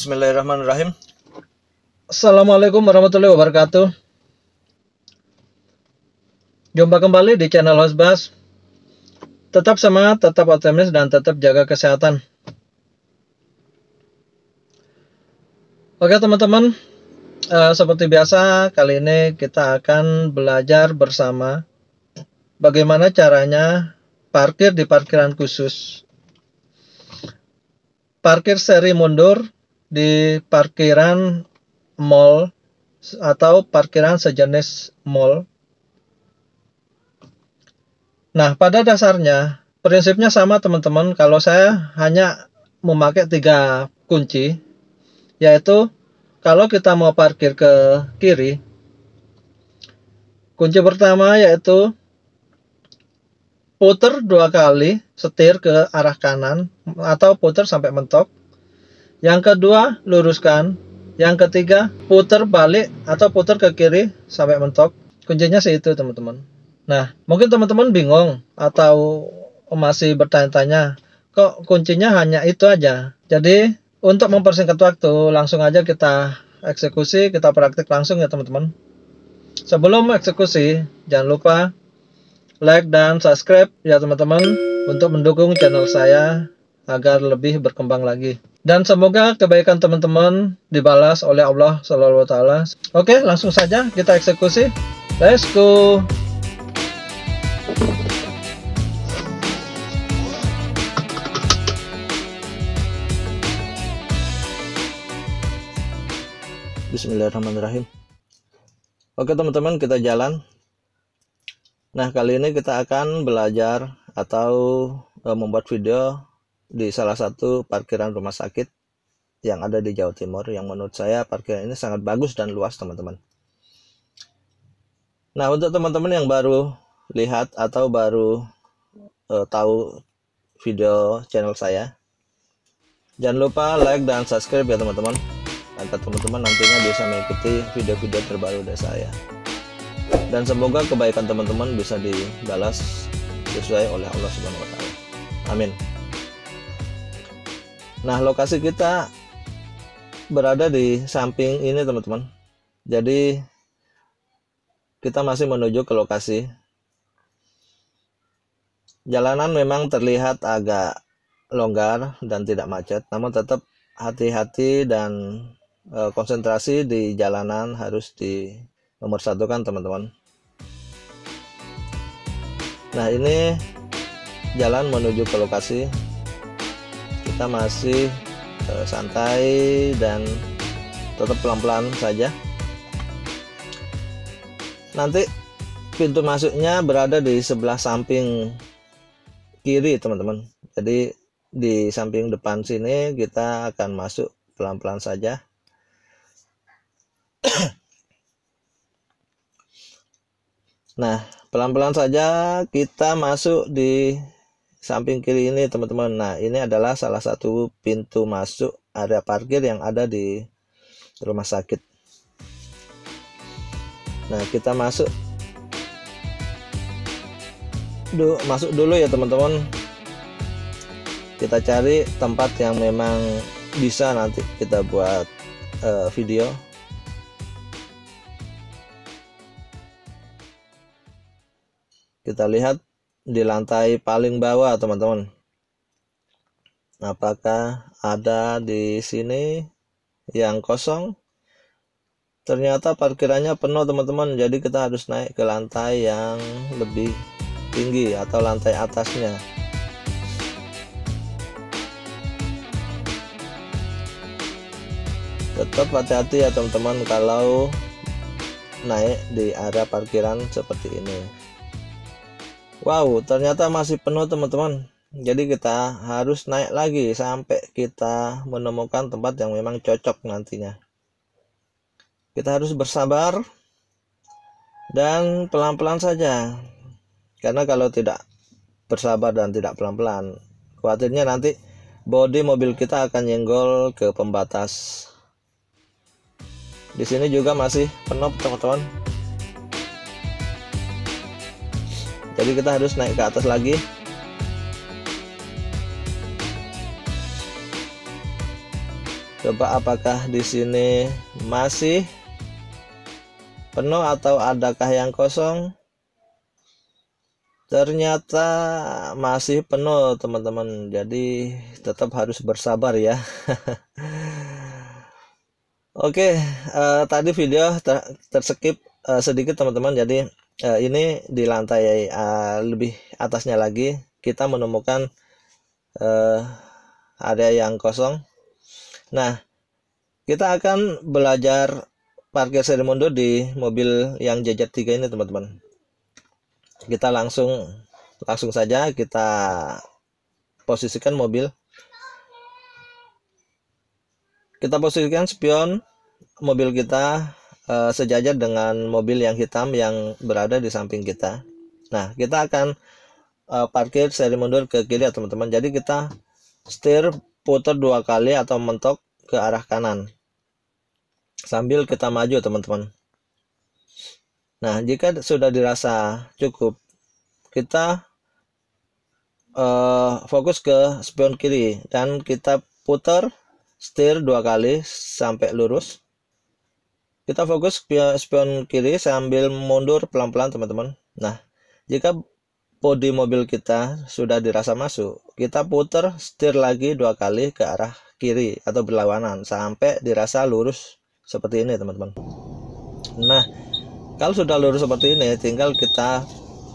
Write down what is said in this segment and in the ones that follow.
Bismillahirrahmanirrahim. Assalamualaikum warahmatullahi wabarakatuh. Jumpa kembali di channel Hosbas. Tetap semangat, tetap optimis, dan tetap jaga kesehatan. Oke teman-teman, seperti biasa kali ini kita akan belajar bersama bagaimana caranya parkir di parkiran khusus. Parkir seri mundur di parkiran mall atau parkiran sejenis mall. Nah, pada dasarnya prinsipnya sama teman-teman. Kalau saya hanya memakai 3 kunci, yaitu kalau kita mau parkir ke kiri, kunci pertama yaitu putar 2 kali setir ke arah kanan atau putar sampai mentok. Yang kedua, luruskan. Yang ketiga, putar balik atau putar ke kiri sampai mentok. Kuncinya sih itu teman-teman. Nah, mungkin teman-teman bingung atau masih bertanya-tanya, kok kuncinya hanya itu aja. Jadi, untuk mempersingkat waktu, langsung aja kita eksekusi, kita praktik langsung ya teman-teman. Sebelum eksekusi, jangan lupa like dan subscribe ya teman-teman untuk mendukung channel saya agar lebih berkembang lagi. Dan semoga kebaikan teman-teman dibalas oleh Allah Subhanahu wa Ta'ala. Oke, langsung saja kita eksekusi. Let's go. Bismillahirrahmanirrahim. Oke teman-teman, kita jalan. Nah, kali ini kita akan belajar atau membuat video di salah satu parkiran rumah sakit yang ada di Jawa Timur, yang menurut saya parkiran ini sangat bagus dan luas teman-teman. Nah, untuk teman-teman yang baru lihat atau baru tahu video channel saya, jangan lupa like dan subscribe ya teman-teman, agar teman-teman nantinya bisa mengikuti video-video terbaru dari saya. Dan semoga kebaikan teman-teman bisa dibalas sesuai oleh Allah Subhanahu wa Ta'ala. Amin. Nah, lokasi kita berada di samping ini teman-teman. Jadi kita masih menuju ke lokasi. Jalanan memang terlihat agak longgar dan tidak macet, namun tetap hati-hati dan konsentrasi di jalanan harus di nomor satukan teman-teman. Nah, ini jalan menuju ke lokasi. Kita masih santai dan tetap pelan-pelan saja. Nanti pintu masuknya berada di sebelah samping kiri teman-teman. Jadi di samping depan sini kita akan masuk pelan-pelan saja. Nah, pelan-pelan saja kita masuk di samping kiri ini teman-teman. Nah, ini adalah salah satu pintu masuk area parkir yang ada di rumah sakit. Nah, kita masuk dulu ya teman-teman. Kita cari tempat yang memang bisa nanti kita buat video. Kita lihat di lantai paling bawah teman-teman. Apakah ada di sini yang kosong? Ternyata parkirannya penuh teman-teman. Jadi kita harus naik ke lantai yang lebih tinggi atau lantai atasnya. Tetap hati-hati ya teman-teman kalau naik di area parkiran seperti ini. Wow, ternyata masih penuh teman-teman. Jadi kita harus naik lagi sampai kita menemukan tempat yang memang cocok nantinya. Kita harus bersabar dan pelan-pelan saja. Karena kalau tidak bersabar dan tidak pelan-pelan, khawatirnya nanti bodi mobil kita akan nyenggol ke pembatas. Di sini juga masih penuh teman-teman. Jadi kita harus naik ke atas lagi. Coba apakah di sini masih penuh atau adakah yang kosong? Ternyata masih penuh teman-teman, jadi tetap harus bersabar ya. Oke, tadi video terskip sedikit teman-teman, jadi ini di lantai lebih atasnya lagi kita menemukan area yang kosong. Nah, kita akan belajar parkir seri mundur di mobil yang JZ3 ini teman-teman. Kita langsung saja kita posisikan mobil. Kita posisikan spion mobil kita sejajar dengan mobil yang hitam yang berada di samping kita. Nah, kita akan parkir seri mundur ke kiri ya teman-teman. Jadi kita setir putar 2 kali atau mentok ke arah kanan sambil kita maju teman-teman. Nah, jika sudah dirasa cukup, kita fokus ke spion kiri dan kita putar setir 2 kali sampai lurus. Kita fokus ke spion kiri sambil mundur pelan-pelan teman-teman. Nah, jika bodi mobil kita sudah dirasa masuk, kita putar setir lagi 2 kali ke arah kiri atau berlawanan sampai dirasa lurus seperti ini teman-teman. Nah, kalau sudah lurus seperti ini, tinggal kita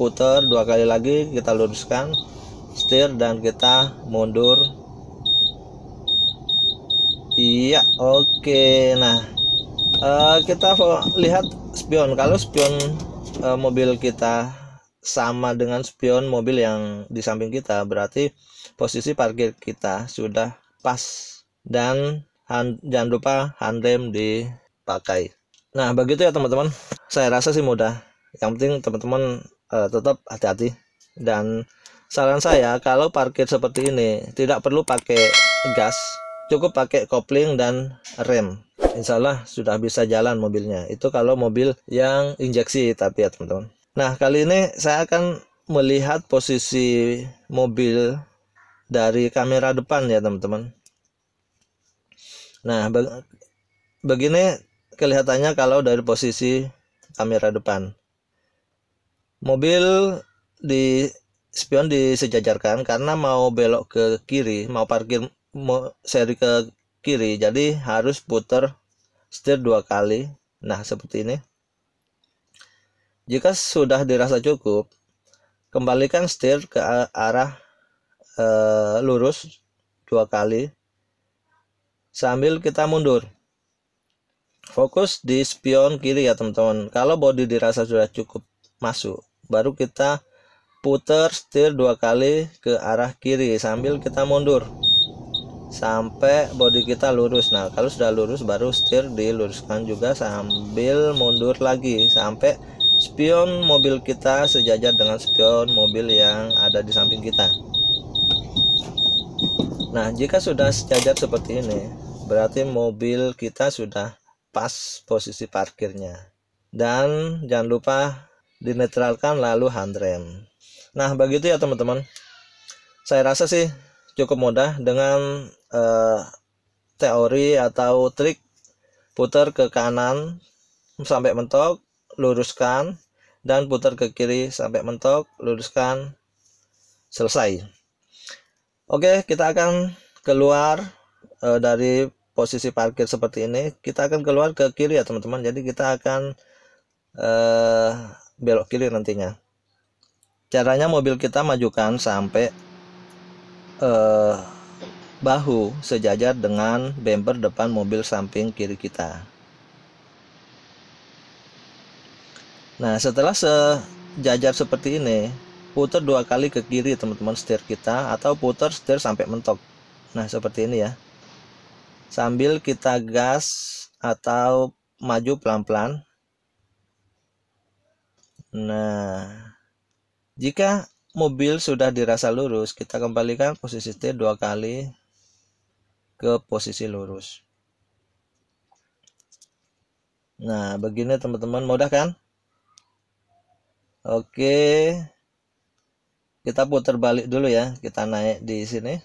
putar 2 kali lagi, kita luruskan setir dan kita mundur. Iya, oke. Nah, kita lihat spion. Kalau spion mobil kita sama dengan spion mobil yang di samping kita, berarti posisi parkir kita sudah pas dan jangan lupa handrem dipakai. Nah, begitu ya teman-teman. Saya rasa sih mudah. Yang penting teman-teman tetap hati-hati. Dan saran saya, kalau parkir seperti ini tidak perlu pakai gas, cukup pakai kopling dan rem. Insya Allah sudah bisa jalan mobilnya. Itu kalau mobil yang injeksi tapi ya teman-teman. Nah, kali ini saya akan melihat posisi mobil dari kamera depan ya teman-teman. Nah, begini kelihatannya kalau dari posisi kamera depan. Mobil di spion disejajarkan karena mau belok ke kiri, mau parkir seri ke kiri, jadi harus putar setir 2 kali. Nah, seperti ini. Jika sudah dirasa cukup, kembalikan setir ke arah lurus 2 kali sambil kita mundur. Fokus di spion kiri ya teman-teman. Kalau bodi dirasa sudah cukup masuk, baru kita putar setir 2 kali ke arah kiri sambil kita mundur sampai bodi kita lurus. Nah, kalau sudah lurus baru setir diluruskan juga sambil mundur lagi sampai spion mobil kita sejajar dengan spion mobil yang ada di samping kita. Nah, jika sudah sejajar seperti ini, berarti mobil kita sudah pas posisi parkirnya. Dan jangan lupa dinetralkan lalu handrem. Nah, begitu ya teman-teman. Saya rasa sih cukup mudah dengan teori atau trik putar ke kanan sampai mentok, luruskan, dan putar ke kiri sampai mentok, luruskan, selesai. Oke, kita akan keluar dari posisi parkir seperti ini. Kita akan keluar ke kiri ya teman-teman. Jadi kita akan belok kiri nantinya. Caranya mobil kita majukan sampai bahu sejajar dengan bumper depan mobil samping kiri kita. Nah, setelah sejajar seperti ini, putar 2 kali ke kiri teman-teman setir kita, atau putar setir sampai mentok. Nah, seperti ini ya. Sambil kita gas atau maju pelan-pelan. Nah, jika mobil sudah dirasa lurus, kita kembalikan posisi setir 2 kali ke posisi lurus. Nah, begini teman-teman, mudah kan? Oke, kita putar balik dulu ya. Kita naik di sini.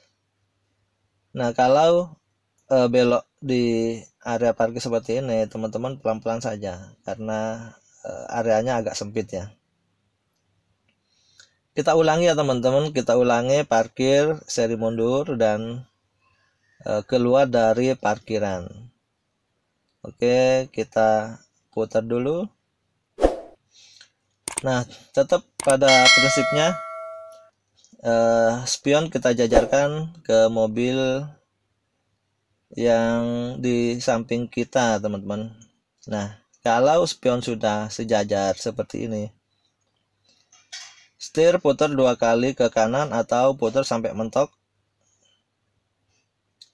Nah, kalau belok di area parkir seperti ini, teman-teman pelan-pelan saja karena areanya agak sempit ya. Kita ulangi ya teman-teman, kita ulangi parkir, seri mundur, dan keluar dari parkiran. Oke, kita putar dulu. Nah, tetap pada prinsipnya spion kita jajarkan ke mobil yang di samping kita, teman-teman. Nah, kalau spion sudah sejajar seperti ini, setir putar 2 kali ke kanan atau putar sampai mentok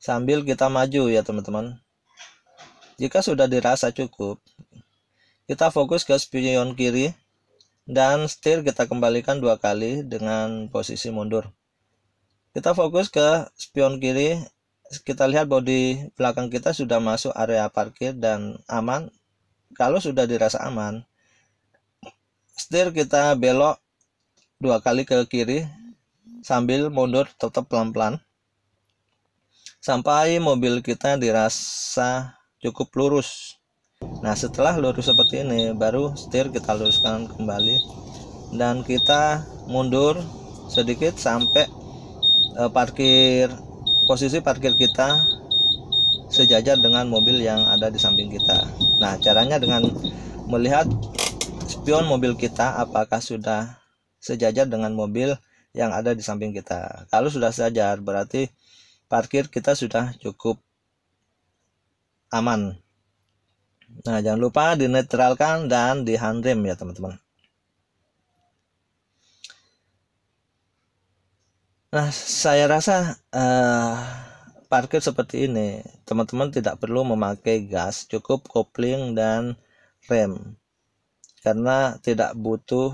sambil kita maju ya teman-teman. Jika sudah dirasa cukup, kita fokus ke spion kiri dan setir kita kembalikan 2 kali dengan posisi mundur. Kita fokus ke spion kiri, kita lihat bodi belakang kita sudah masuk area parkir dan aman. Kalau sudah dirasa aman, setir kita belok 2 kali ke kiri sambil mundur tetap pelan-pelan sampai mobil kita dirasa cukup lurus. Nah, setelah lurus seperti ini, baru setir kita luruskan kembali dan kita mundur sedikit sampai posisi parkir kita sejajar dengan mobil yang ada di samping kita. Nah, caranya dengan melihat spion mobil kita apakah sudah sejajar dengan mobil yang ada di samping kita. Kalau sudah sejajar, berarti parkir kita sudah cukup aman. Nah, jangan lupa dinetralkan dan di handrem ya teman-teman. Nah, saya rasa parkir seperti ini teman-teman tidak perlu memakai gas, cukup kopling dan rem karena tidak butuh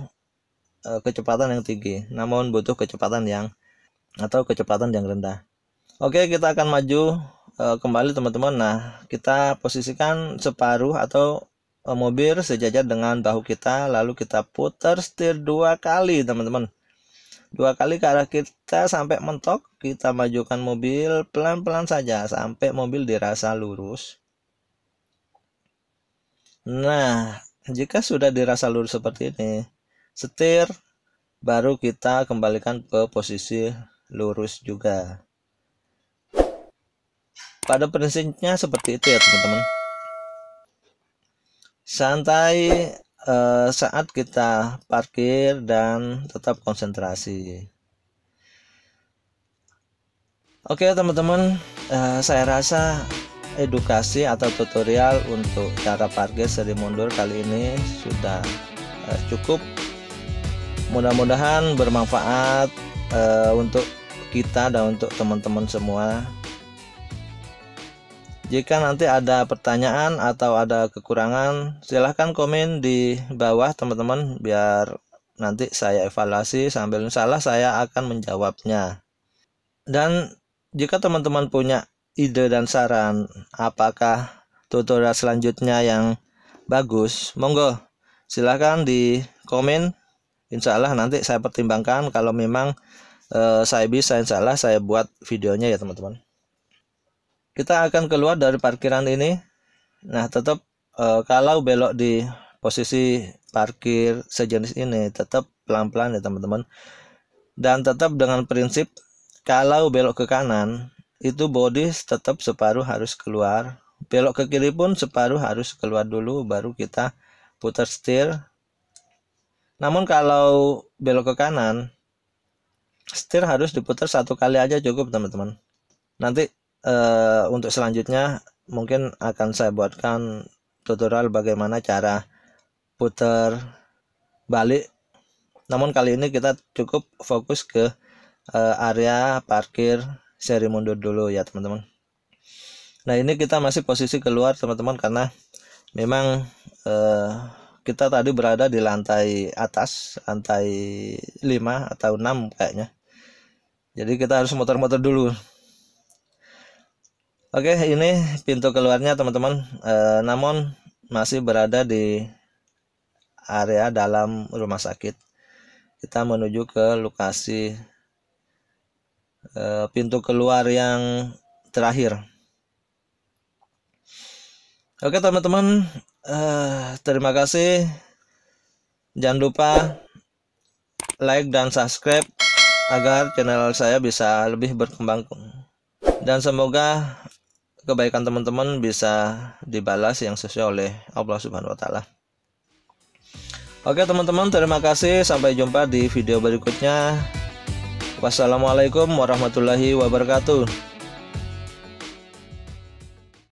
kecepatan yang tinggi, namun butuh kecepatan yang rendah. Oke, kita akan maju kembali teman-teman. Nah, kita posisikan separuh atau mobil sejajar dengan bahu kita, lalu kita putar setir 2 kali teman-teman. 2 kali ke arah kita sampai mentok. Kita majukan mobil pelan-pelan saja sampai mobil dirasa lurus. Nah, jika sudah dirasa lurus seperti ini, setir baru kita kembalikan ke posisi lurus juga. Pada prinsipnya seperti itu ya teman-teman. Santai saat kita parkir dan tetap konsentrasi. Oke teman-teman, saya rasa edukasi atau tutorial untuk cara parkir seri mundur kali ini sudah cukup. Mudah-mudahan bermanfaat untuk kita dan untuk teman-teman semua. Jika nanti ada pertanyaan atau ada kekurangan, silahkan komen di bawah teman-teman, biar nanti saya evaluasi sambil salah saya akan menjawabnya. Dan jika teman-teman punya ide dan saran apakah tutorial selanjutnya yang bagus, monggo silahkan di komen. Insya Allah nanti saya pertimbangkan, kalau memang saya bisa, insya Allah saya buat videonya ya teman-teman. Kita akan keluar dari parkiran ini. Nah, tetap kalau belok di posisi parkir sejenis ini tetap pelan-pelan ya teman-teman. Dan tetap dengan prinsip kalau belok ke kanan itu bodi tetap separuh harus keluar. Belok ke kiri pun separuh harus keluar dulu, baru kita putar setir. Namun kalau belok ke kanan, setir harus diputar 1 kali aja cukup teman-teman. Nanti untuk selanjutnya mungkin akan saya buatkan tutorial bagaimana cara putar balik. Namun kali ini kita cukup fokus ke area parkir seri mundur dulu ya teman-teman. Nah, ini kita masih posisi keluar teman-teman karena memang kita tadi berada di lantai atas, lantai 5 atau 6 kayaknya. Jadi kita harus muter-muter dulu. Oke, ini pintu keluarnya teman-teman, namun masih berada di area dalam rumah sakit. Kita menuju ke lokasi pintu keluar yang terakhir. Oke teman-teman, terima kasih. Jangan lupa like dan subscribe agar channel saya bisa lebih berkembang, dan semoga kebaikan teman-teman bisa dibalas yang sesuai oleh Allah Subhanahu wa Ta'ala. Oke teman-teman, terima kasih. Sampai jumpa di video berikutnya. Wassalamualaikum warahmatullahi wabarakatuh.